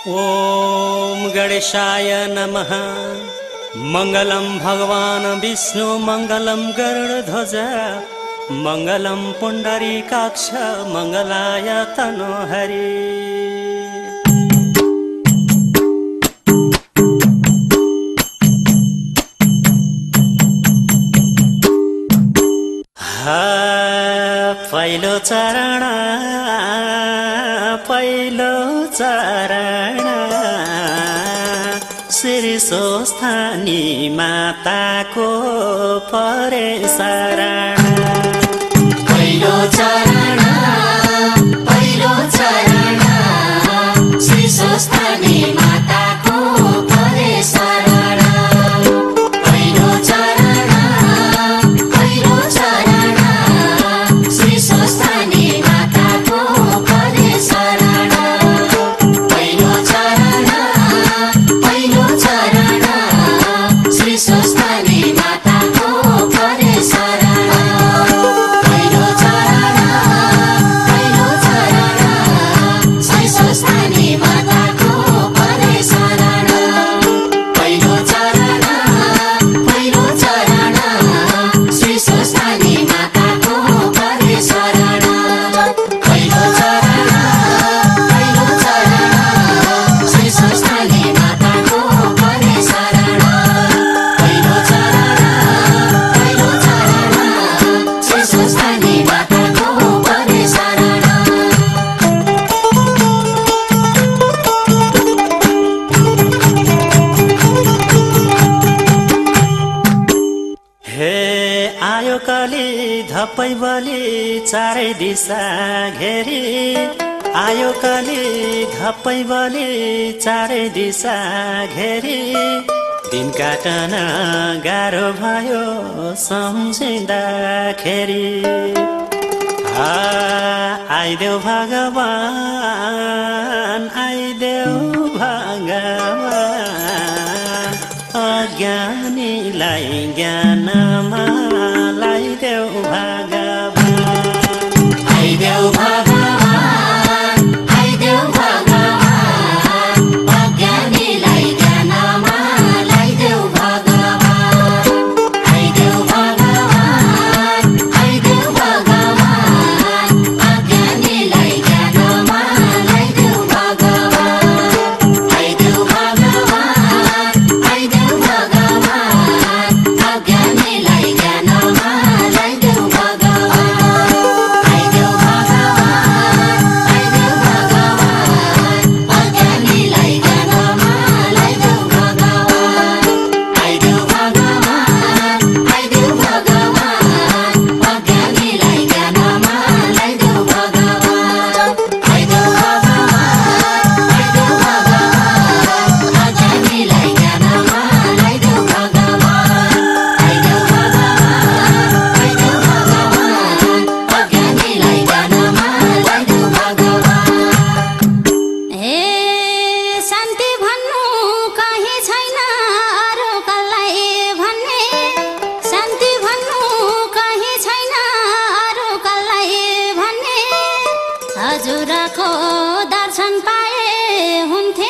ओम गणेशाय नमः। मंगलम भगवान विष्णु मंगलम गरुड़ध्वज मंगलम पुंडरीकाक्ष मंगलाय तनोहरि। पहिलो चरण श्री स्वस्थानी माताको परे शरण। पहिलो चरण श्री स्वस्थानी माताको परे शरण। पहिलो चरण श्री स्वस्थानी माताको परे शरण। पहिलो चरण श्री स्वस्थानी माताको परे शरण। पहिलो चरण श्री स्वस्थानी माताको परे शरण। पहिलो चरण श्री स्वस्थानी माताको परे शरण। पहिलो चरण श्री स्वस्थानी माताको परे शरण। पहिलो चरण श्री स्वस्थानी माताको परे शरण। हे आयो कली धपै बलि चारै दिशा घेरी। आयो कली धपै बलि चारै दिशा घेरी। दिन काटन गाह्रो भयो सम्झिँदाखेरि। आइदेऊ भगवान आइदेऊ भगवान। अज्ञानीलाई ज्ञानमा लाइदेऊ भगवान। आइदेऊ भगवान अज्ञानीलाई ज्ञानमा लाइदेऊ भगवान। आइदेऊ भगवान अज्ञानीलाई ज्ञानमा लाइदेऊ भगवान। आइदेऊ भगवान अज्ञानीलाई ज्ञानमा लाइदेऊ भगवान। आइदेऊ अज्ञानीलाई ज्ञानमा लाइदेऊ भगवान। आइदेऊ अज्ञानीलाई ज्ञानमा लाइदेऊ भगवान। आइदेऊ अज्ञानीलाई ज्ञानमा लाइदेऊ भगवान। आइदेऊ अज्ञानीलाई ज्ञानमा लाइदेऊ भगवान। हे शान्ति भन्नु कहीँ छैन अरू कसलाई भन्ने। शान्ति भन्नु कहीँ छैन अरू कसलाई भन्ने। हजुरको दर्शन पाए हुन्थ्यो